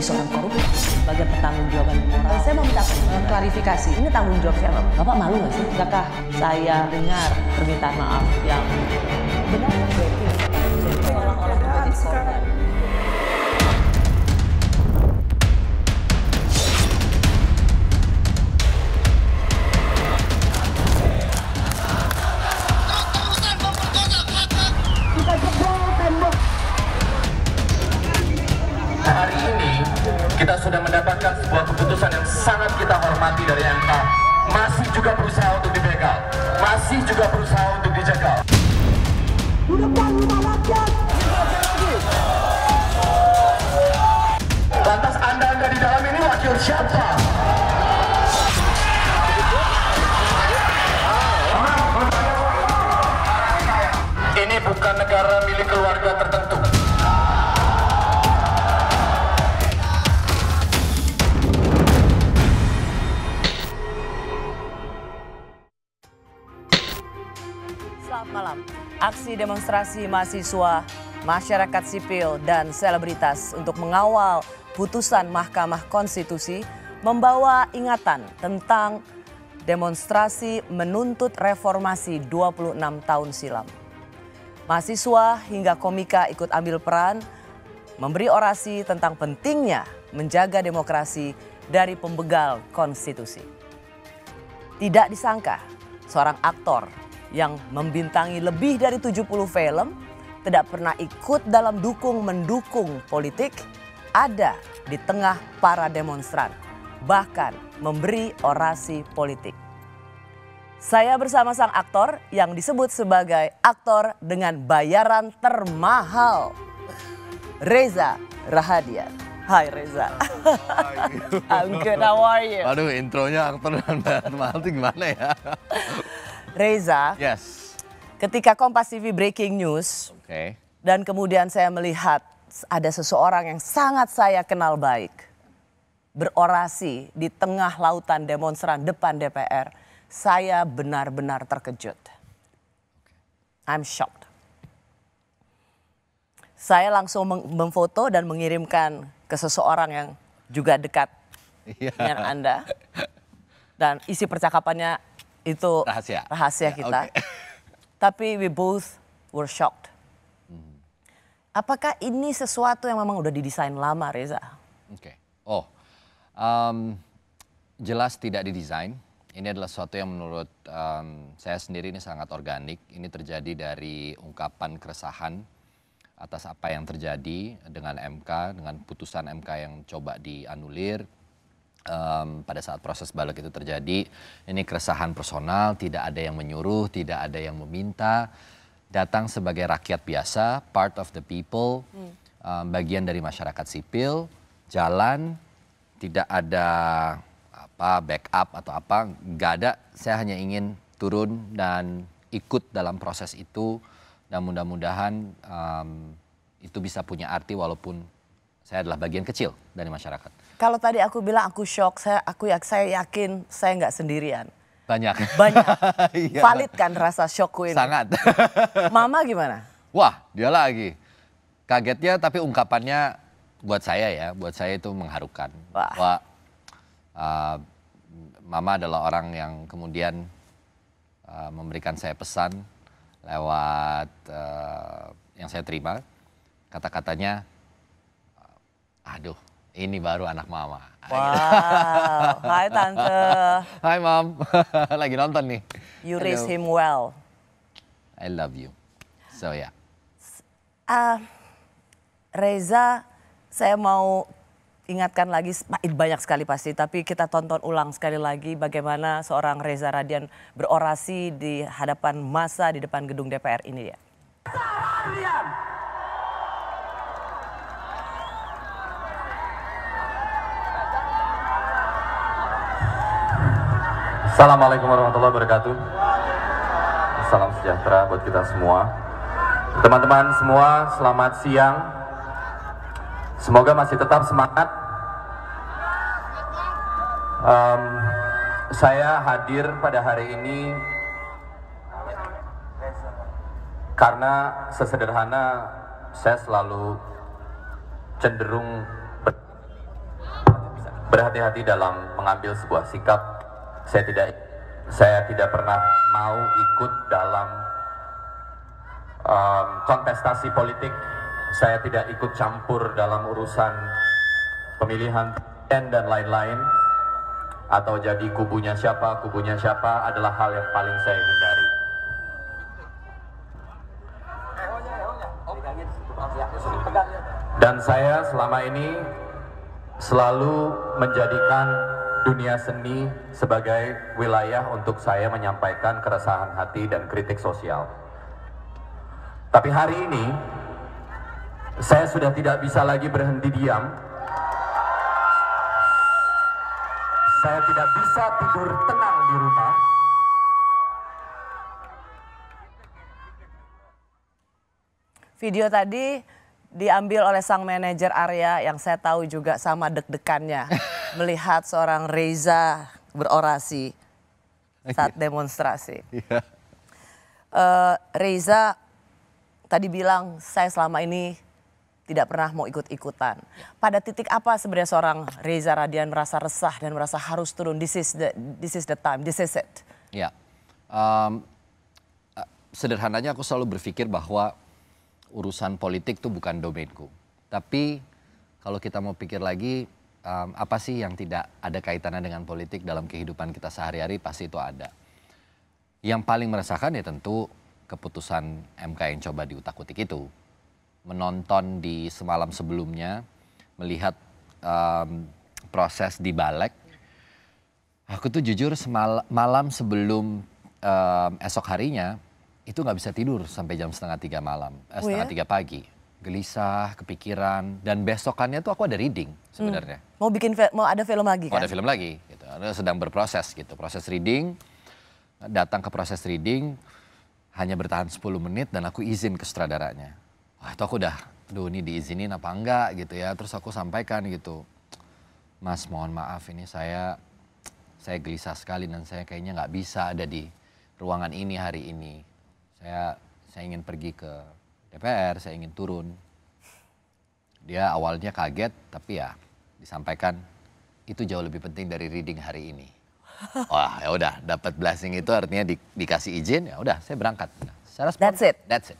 seorang koruptor sebagai pertanggungjawaban moral. Saya mau minta klarifikasi, ini tanggung jawab siapa? Bapak malu nggak sih? Apakah saya dengar permintaan maaf yang benar? Orang-orang menjadi korban. Hari ini kita sudah mendapatkan sebuah keputusan yang sangat kita hormati dari MK. Masih juga berusaha untuk dibegal, masih juga berusaha untuk dijegal. Lantas Anda di dalam ini wakil siapa? Ini bukan negara milik keluarga tertentu. Selamat malam. Aksi demonstrasi mahasiswa, masyarakat sipil, dan selebritas untuk mengawal putusan Mahkamah Konstitusi membawa ingatan tentang demonstrasi menuntut reformasi 26 tahun silam. Mahasiswa hingga komika ikut ambil peran, memberi orasi tentang pentingnya menjaga demokrasi dari pembegal konstitusi. Tidak disangka, seorang aktor yang membintangi lebih dari 70 film, tidak pernah ikut dalam dukung-mendukung politik, ada di tengah para demonstran, bahkan memberi orasi politik. Saya bersama sang aktor yang disebut sebagai aktor dengan bayaran termahal, Reza Rahadian. Hai Reza. I'm good, how are you? Aduh, intronya aktor dengan bayaran termahal itu gimana ya? Reza, Yes. ketika Kompas TV breaking news, Oke. dan kemudian saya melihat ada seseorang yang sangat saya kenal baik, berorasi di tengah lautan demonstran depan DPR, saya benar-benar terkejut. I'm shocked. Saya langsung memfoto dan mengirimkan ke seseorang yang juga dekat dengan Anda. Dan isi percakapannya itu rahasia kita. Okay. Tapi we both were shocked. Apakah ini sesuatu yang memang udah didesain lama, Reza? Oke. Jelas tidak didesain. Ini adalah sesuatu yang menurut saya sendiri ini sangat organik. Ini terjadi dari ungkapan keresahan atas apa yang terjadi dengan MK, dengan putusan MK yang coba dianulir. Pada saat proses balik itu terjadi, ini keresahan personal, tidak ada yang menyuruh, tidak ada yang meminta, datang sebagai rakyat biasa, part of the people, bagian dari masyarakat sipil, jalan, tidak ada apa backup atau apa, nggak ada. Saya hanya ingin turun dan ikut dalam proses itu, dan mudah-mudahan itu bisa punya arti walaupun saya adalah bagian kecil dari masyarakat. Kalau tadi aku bilang aku shock, saya yakin saya nggak sendirian. Banyak. Iya. Valid kan rasa shockku ini? Sangat. Mama gimana? Wah, dia lagi. Kagetnya tapi ungkapannya buat saya itu mengharukan. Wah. Mama adalah orang yang kemudian memberikan saya pesan lewat yang saya terima. Kata-katanya, aduh, ini baru anak mama. Wow, hai Tante. Hai Mam, lagi nonton nih. You raise him well. I love you. So ya. Reza, saya mau ingatkan lagi, banyak sekali pasti, tapi kita tonton ulang sekali lagi bagaimana seorang Reza Rahadian berorasi di hadapan massa di depan gedung DPR ini ya. Assalamualaikum warahmatullahi wabarakatuh. Salam sejahtera buat kita semua. Teman-teman semua, selamat siang. Semoga masih tetap semangat. Saya hadir pada hari ini karena sesederhana saya selalu cenderung berhati-hati dalam mengambil sebuah sikap. Saya tidak pernah mau ikut dalam kontestasi politik. Saya tidak ikut campur dalam urusan pemilihan dan lain-lain, atau jadi kubunya siapa adalah hal yang paling saya hindari. Dan saya selama ini selalu menjadikan dunia seni sebagai wilayah untuk saya menyampaikan keresahan hati dan kritik sosial. Tapi hari ini saya sudah tidak bisa lagi berhenti diam. Saya tidak bisa tidur tenang di rumah. Video tadi diambil oleh sang manajer Arya yang saya tahu juga sama deg-degannya melihat seorang Reza berorasi saat demonstrasi. Reza tadi bilang, saya selama ini tidak pernah mau ikut-ikutan. Pada titik apa sebenarnya seorang Reza Radian merasa resah dan merasa harus turun? This is the time, this is it. Ya, sederhananya aku selalu berpikir bahwa urusan politik itu bukan domainku. Tapi kalau kita mau pikir lagi, apa sih yang tidak ada kaitannya dengan politik dalam kehidupan kita sehari-hari, pasti itu ada. Yang paling meresahkan ya tentu keputusan MK yang coba diutak-utik itu. Menonton di semalam sebelumnya, melihat proses di Balek. Aku tuh jujur malam sebelum esok harinya, itu nggak bisa tidur sampai jam setengah 3 malam, setengah 3 pagi. Gelisah, kepikiran, dan besokannya tuh aku ada reading sebenarnya. Mau ada film lagi kan? Mau ada film lagi, gitu. Sedang berproses gitu, proses reading, datang ke proses reading, hanya bertahan 10 menit dan aku izin ke sutradaranya. Wah itu aku udah, aduh ini diizinin apa enggak gitu ya, terus aku sampaikan gitu. Mas mohon maaf ini saya gelisah sekali dan saya kayaknya nggak bisa ada di ruangan ini hari ini. Saya ingin pergi ke DPR, saya ingin turun. Dia awalnya kaget, tapi ya disampaikan itu jauh lebih penting dari reading hari ini. Wah ya udah, dapat blessing itu artinya dikasih izin, ya udah saya berangkat. That's it. That's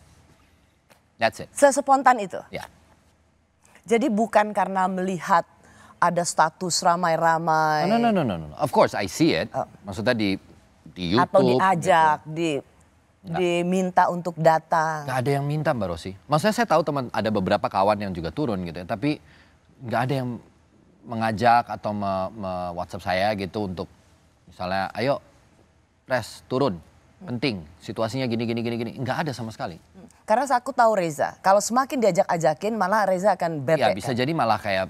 it. Sespontan itu. Ya. Jadi bukan karena melihat ada status ramai-ramai. No. Of course I see it. Maksudnya di YouTube. Atau diajak, gitu. diminta untuk datang. Gak ada yang minta Mbak Rosi. Maksudnya saya tahu ada beberapa kawan yang juga turun gitu ya. Tapi gak ada yang mengajak atau WhatsApp saya gitu untuk misalnya ayo Pres turun. Penting situasinya gini. Gak ada sama sekali. Karena aku tahu Reza. Kalau semakin diajak-ajakin malah Reza akan bete. Ya bisa kan? jadi malah kayak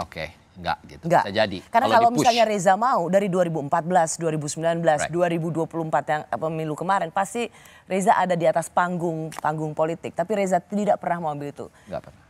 oke. Enggak gitu. Enggak. Bisa jadi. Karena kalau misalnya Reza mau dari 2014, 2019, 2024 yang pemilu kemarin pasti Reza ada di atas panggung politik. Tapi Reza tidak pernah mau ambil itu. Enggak pernah.